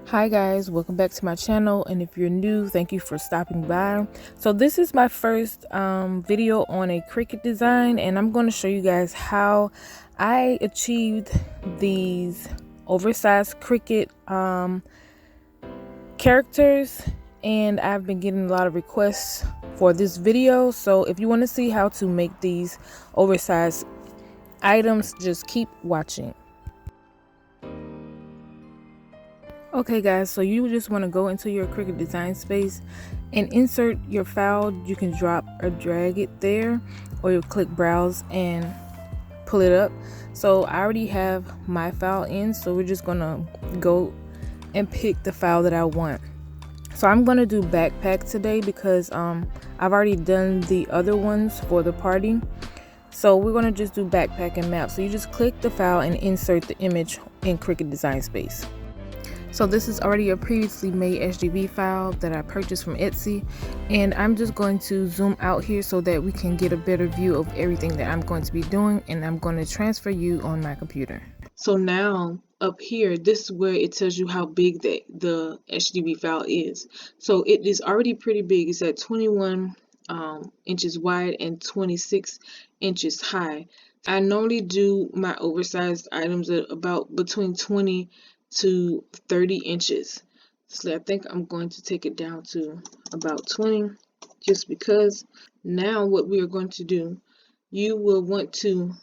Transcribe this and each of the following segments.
Hi guys, welcome back to my channel, and if you're new, thank you for stopping by. So this is my first video on a Cricut design, and I'm going to show you guys how I achieved these oversized Cricut characters. And I've been getting a lot of requests for this video, so if you want to see how to make these oversized items, just keep watching. Okay guys, so you just want to go into your Cricut design space and insert your file. You can drop or drag it there, or you click browse and pull it up. So I already have my file in, so we're just gonna go and pick the file that I want. So I'm gonna do backpack today because I've already done the other ones for the party. So we're gonna just do backpack and map. So you just click the file and insert the image in Cricut design space. So this is already a previously made HDB file that I purchased from Etsy, and I'm just going to zoom out here so that we can get a better view of everything that I'm going to be doing, and I'm going to transfer you on my computer. So now up here, this is where it tells you how big the HDB file is. So it is already pretty big. It's at 21 inches wide and 26 inches high. I normally do my oversized items at about between 20 to 30 inches. So I think I'm going to take it down to about 20 just because. Now what we are going to do, you will want to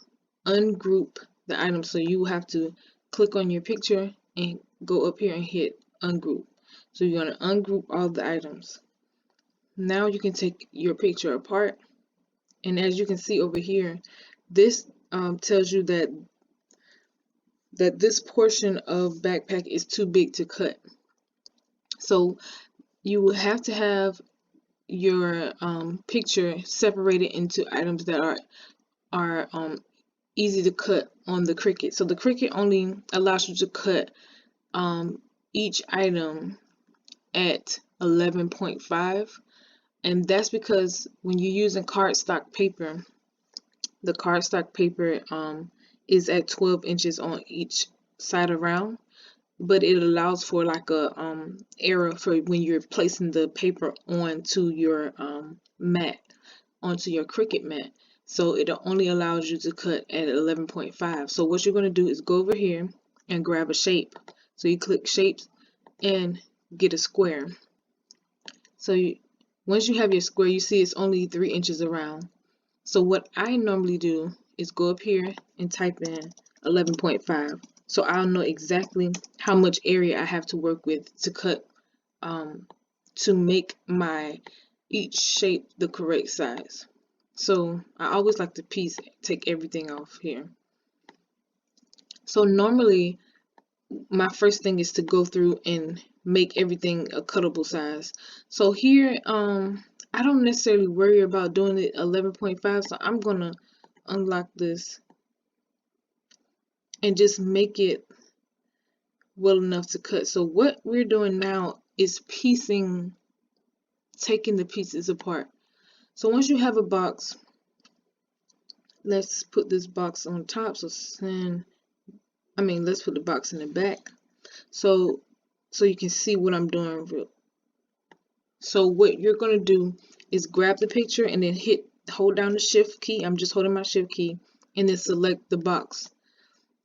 ungroup the item. So you will have to click on your picture and go up here and hit ungroup. So you're going to ungroup all the items. Now you can take your picture apart, and as you can see over here, this tells you that this portion of backpack is too big to cut. So you will have to have your picture separated into items that are easy to cut on the Cricut. So the Cricut only allows you to cut each item at 11.5, and that's because when you're using cardstock paper, the cardstock paper is at 12 inches on each side around, but it allows for like a error for when you're placing the paper onto your mat, onto your Cricut mat. So it only allows you to cut at 11.5. So what you're going to do is go over here and grab a shape. So you click shapes and get a square. So once you have your square, you see it's only 3 inches around. So what I normally do is go up here and type in 11.5. So I'll know exactly how much area I have to work with to cut to make my each shape the correct size. So I always like to take everything off here. So normally my first thing is to go through and make everything a cuttable size. So here I don't necessarily worry about doing it 11.5, so I'm gonna unlock this and just make it well enough to cut. So what we're doing now is taking the pieces apart. So once you have a box, let's put this box on top. So let's put the box in the back so you can see what I'm doing. So what you're going to do is grab the picture and then hold down the shift key. I'm just holding my shift key, and then select the box.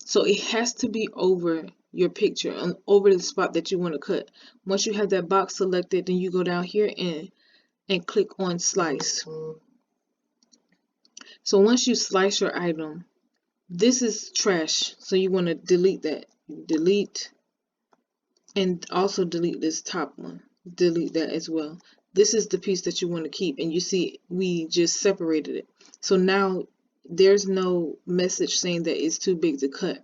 So it has to be over your picture and over the spot that you want to cut. Once you have that box selected, then you go down here and click on slice. So once you slice your item, this is trash, so you want to delete that. Delete, and also delete this top one. Delete that as well. This is the piece that you want to keep, and you see we just separated it. So now there's no message saying that it's too big to cut.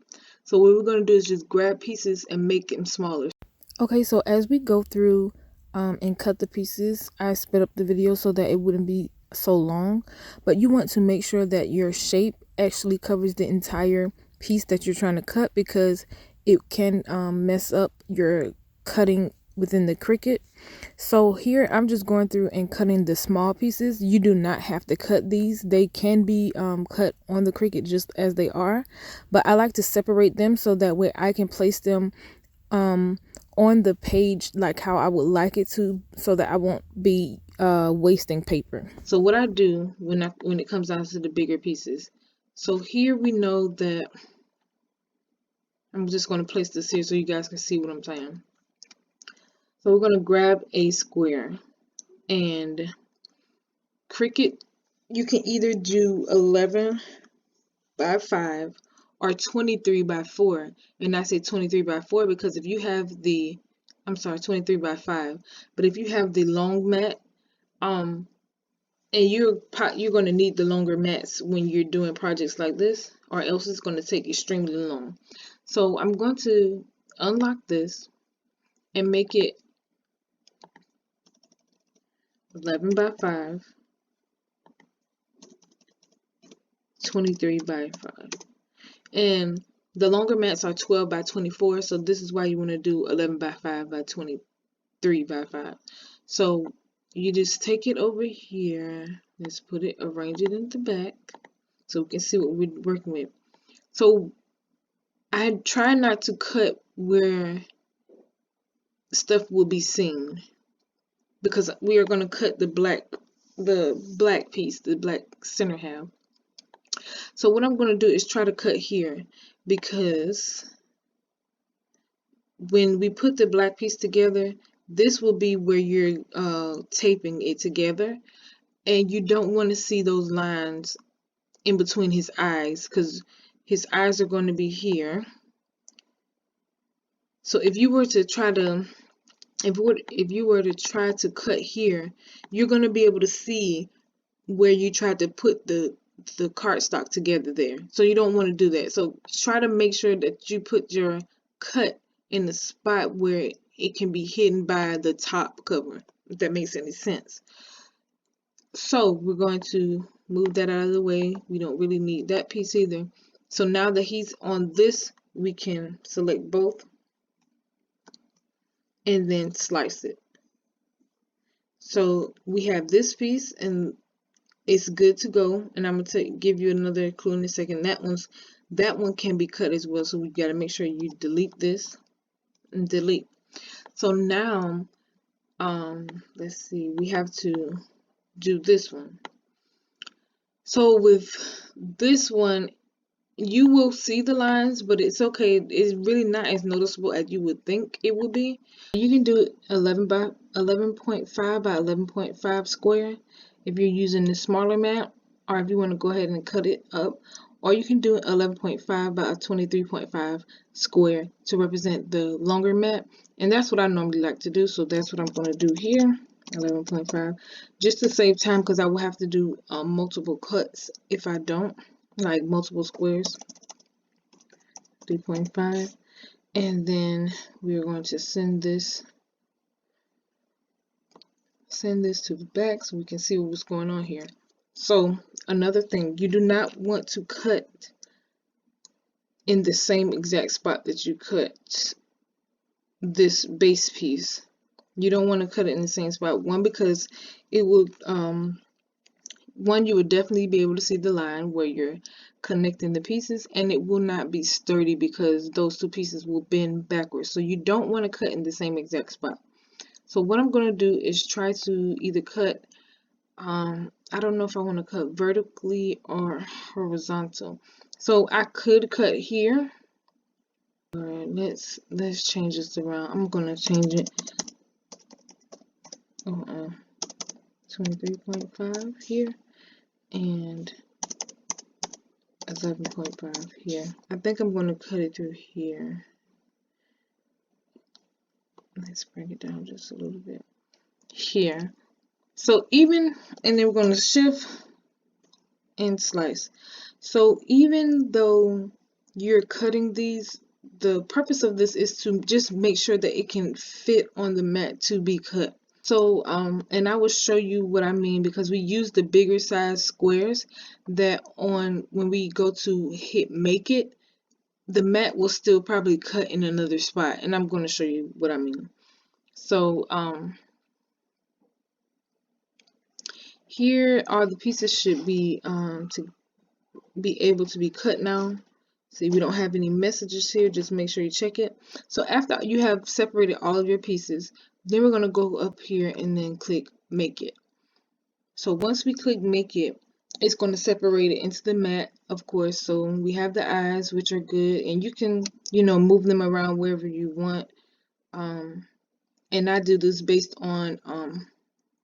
So what we're going to do is just grab pieces and make them smaller. Okay, so as we go through and cut the pieces, I sped up the video so that it wouldn't be so long, but you want to make sure that your shape actually covers the entire piece that you're trying to cut, because it can mess up your cutting within the Cricut. So here I'm just going through and cutting the small pieces. You do not have to cut these. They can be cut on the Cricut just as they are, but I like to separate them so that way I can place them on the page like how I would like it to, so that I won't be wasting paper. So what I do when it comes down to the bigger pieces, so here we know that I'm just going to place this here so you guys can see what I'm saying. So we're going to grab a square, and Cricut, you can either do 11 by 5 or 23 by 4. And I say 23 by 4 because if you have the, I'm sorry, 23 by 5, but if you have the long mat, and you're going to need the longer mats when you're doing projects like this, or else it's going to take extremely long. So I'm going to unlock this and make it 11 by 5, 23 by 5. And the longer mats are 12 by 24, so this is why you want to do 11 by 5 by 23 by 5. So you just take it over here, let's put it, arrange it in the back so we can see what we're working with. So I try not to cut where stuff will be seen, because we are going to cut the black piece, the black center half. So what I'm going to do is try to cut here, because when we put the black piece together, this will be where you're taping it together, and you don't want to see those lines in between his eyes, because his eyes are going to be here. So if you were to try to cut here, you're going to be able to see where you tried to put the cardstock together there. So you don't want to do that. So try to make sure that you put your cut in the spot where it can be hidden by the top cover, if that makes any sense. So we're going to move that out of the way. We don't really need that piece either. So now that he's on this, we can select both and then slice it. So we have this piece and it's good to go. And I'm going to give you another clue in a second. That one can be cut as well. So we got to make sure you delete this and delete. So now, let's see, we have to do this one. So with this one, you will see the lines, but it's okay. It's really not as noticeable as you would think it would be. You can do 11 by 11.5 by 11.5 square if you're using the smaller mat, or if you want to go ahead and cut it up, or you can do 11.5 by 23.5 square to represent the longer mat. And that's what I normally like to do, so that's what I'm going to do here, 11.5, just to save time, because I will have to do multiple cuts if I don't, like multiple squares. 3.5, and then we're going to send this to the back so we can see what's going on here. So another thing, you do not want to cut in the same exact spot that you cut this base piece. You don't want to cut it in the same spot. One, because it will you would definitely be able to see the line where you're connecting the pieces, and it will not be sturdy because those two pieces will bend backwards. So you don't want to cut in the same exact spot. So what I'm going to do is try to either cut, I don't know if I want to cut vertically or horizontal. So I could cut here. All right, let's change this around. I'm going to change it. 23.5 here and 11.5 here. I think I'm going to cut it through here. Let's bring it down just a little bit here. So even, and then we're going to shift and slice. So even though you're cutting these, the purpose of this is to just make sure that it can fit on the mat to be cut. So and I will show you what I mean, because we use the bigger size squares that when we go to hit make it, the mat will still probably cut in another spot, and I'm going to show you what I mean. So here are the pieces should be to be able to be cut now. See, we don't have any messages here. Just make sure you check it. So after you have separated all of your pieces, then we're going to go up here and then click Make It. So once we click Make It, it's going to separate it into the mat, of course. So we have the eyes, which are good, and you can, move them around wherever you want. And I do this based on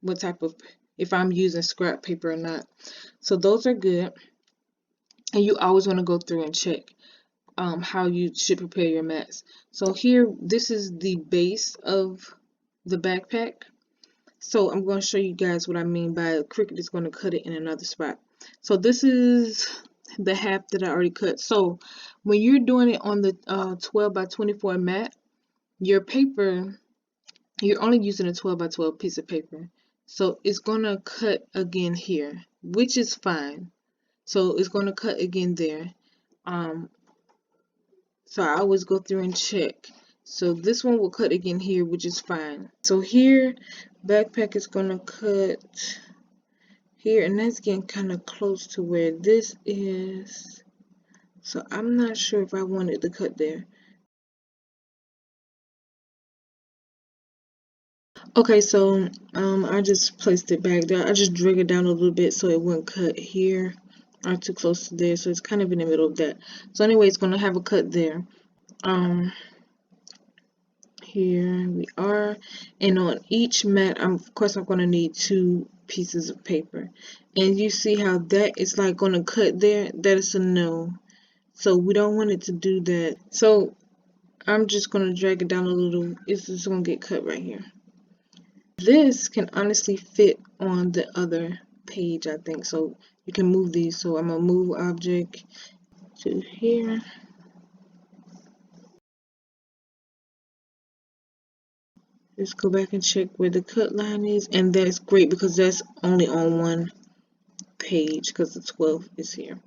what type of, if I'm using scrap paper or not. So those are good. And you always want to go through and check how you should prepare your mats. So here, this is the base of the backpack. So I'm going to show you guys what I mean by Cricut is going to cut it in another spot. So this is the half that I already cut. So when you're doing it on the 12 by 24 mat, your paper, you're only using a 12 by 12 piece of paper. So it's going to cut again here, which is fine. So it's going to cut again there. So I always go through and check. So this one will cut again here, which is fine. So here, backpack is going to cut here, and that's getting kind of close to where this is. So I'm not sure if I wanted to cut there. Okay, so I just placed it back there. I just drag it down a little bit so it wouldn't cut here or too close to there. So it's kind of in the middle of that. So anyway, it's going to have a cut there. Here we are, and on each mat, of course I'm going to need 2 pieces of paper, and you see how that is like going to cut there. That is a no, so we don't want it to do that. So I'm just going to drag it down a little. It's just going to get cut right here. This can honestly fit on the other page, I think, so you can move these. So I'm going to move object to here. Just go back and check where the cut line is, and that's great because that's only on one page because the 12 is here.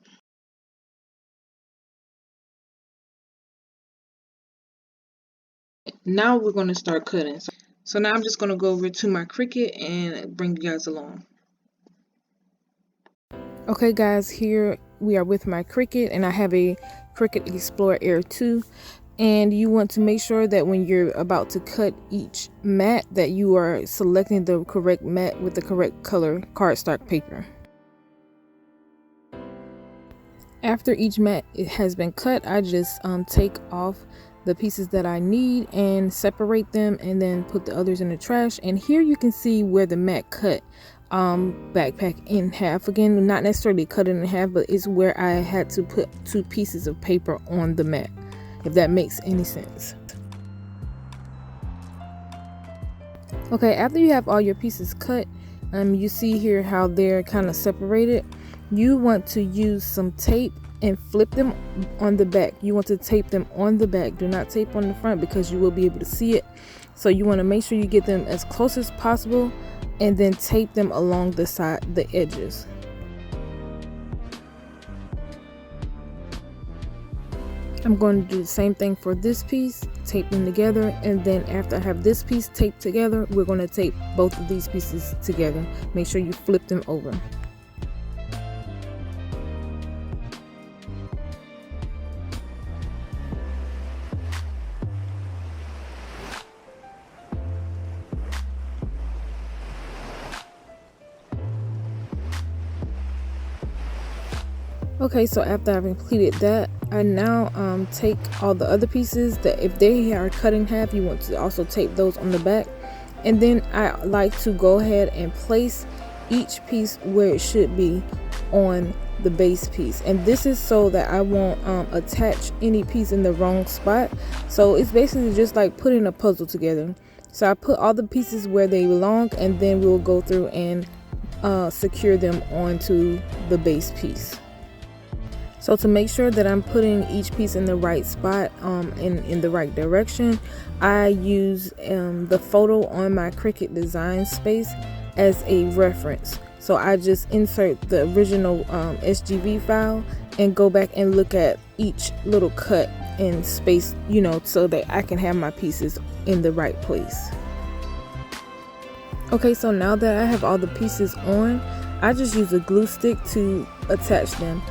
Now we're going to start cutting. So now I'm just going to go over to my Cricut and bring you guys along. Okay guys, here we are with my Cricut, and I have a Cricut Explorer Air 2. And you want to make sure that when you're about to cut each mat that you are selecting the correct mat with the correct color cardstock paper. After each mat has been cut, I just take off the pieces that I need and separate them, and then put the others in the trash. And here you can see where the mat cut backpack in half. Again, not necessarily cut it in half, but it's where I had to put 2 pieces of paper on the mat, if that makes any sense. Okay, after you have all your pieces cut, you see here how they're kind of separated. You want to use some tape and flip them on the back. You want to tape them on the back. Do not tape on the front because you will be able to see it. So you want to make sure you get them as close as possible, and then tape them along the side, the edges. I'm going to do the same thing for this piece, tape them together, and then after I have this piece taped together, we're going to tape both of these pieces together. Make sure you flip them over. Okay, so after I've completed that, I now take all the other pieces that if they are cut in half, you want to also tape those on the back. And then I like to go ahead and place each piece where it should be on the base piece. And this is so that I won't attach any piece in the wrong spot. So it's basically just like putting a puzzle together. So I put all the pieces where they belong, and then we'll go through and secure them onto the base piece. So to make sure that I'm putting each piece in the right spot, in the right direction, I use the photo on my Cricut design space as a reference. So I just insert the original SGV file and go back and look at each little cut and space, so that I can have my pieces in the right place. Okay, so now that I have all the pieces on, I just use a glue stick to attach them.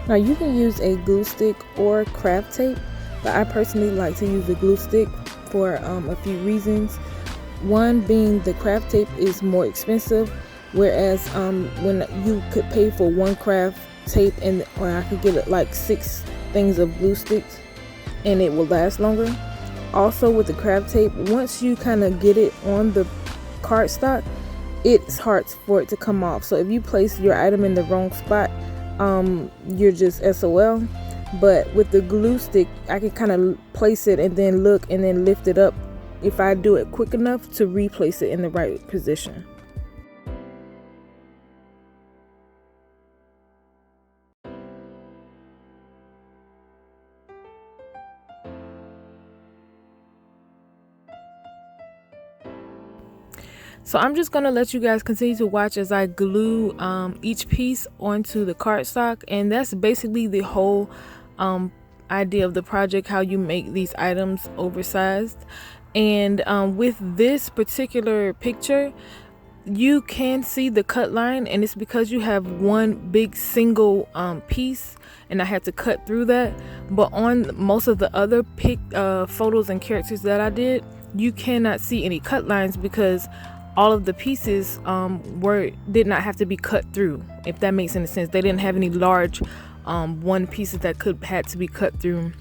Now you can use a glue stick or craft tape, but I personally like to use a glue stick for a few reasons. One being the craft tape is more expensive, whereas when you could pay for one craft tape or I could get like 6 things of glue sticks and it will last longer. Also with the craft tape, once you kind of get it on the cardstock, it's hard for it to come off. So if you place your item in the wrong spot, you're just SOL. But with the glue stick, I can kind of place it and then look and then lift it up if I do it quick enough to replace it in the right position. So I'm just going to let you guys continue to watch as I glue each piece onto the cardstock, and that's basically the whole idea of the project, how you make these items oversized. And with this particular picture, you can see the cut line, and it's because you have one big single piece and I had to cut through that. But on most of the other photos and characters that I did, you cannot see any cut lines because all of the pieces did not have to be cut through, if that makes any sense. They didn't have any large one pieces that had to be cut through.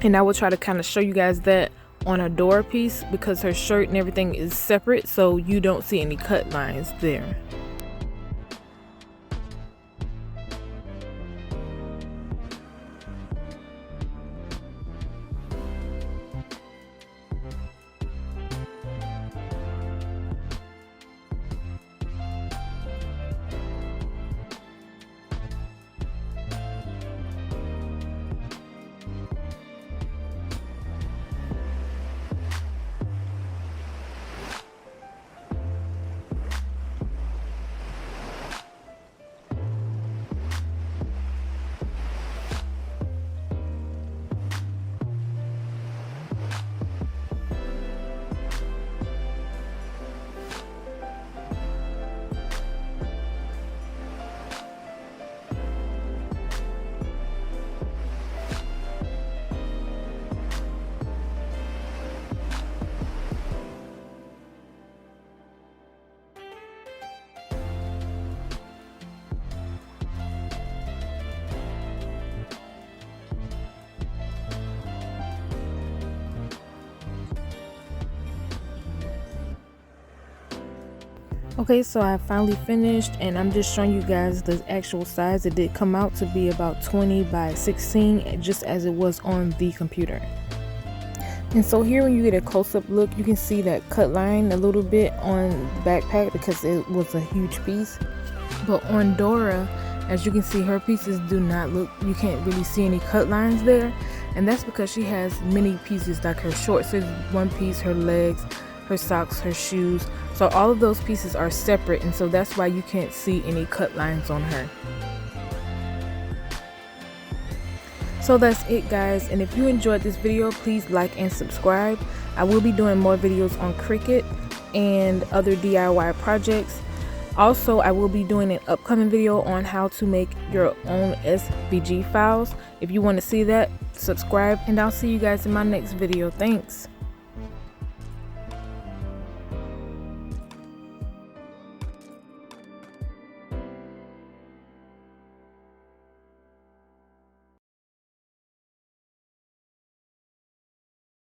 And I will try to kind of show you guys that on a door piece because her shirt and everything is separate, so you don't see any cut lines there. Okay, so I finally finished and I'm just showing you guys the actual size. It did come out to be about 20 by 16, just as it was on the computer. And so here when you get a close-up look, you can see that cut line a little bit on the backpack because it was a huge piece. But on Dora, as you can see, her pieces do not look, you can't really see any cut lines there. And that's because she has many pieces, like her shorts is one piece, her legs, her socks, her shoes. So all of those pieces are separate, and so that's why you can't see any cut lines on her. So that's it, guys, and if you enjoyed this video, please like and subscribe. I will be doing more videos on Cricut and other DIY projects. Also, I will be doing an upcoming video on how to make your own SVG files. If you want to see that, subscribe, and I'll see you guys in my next video. Thanks.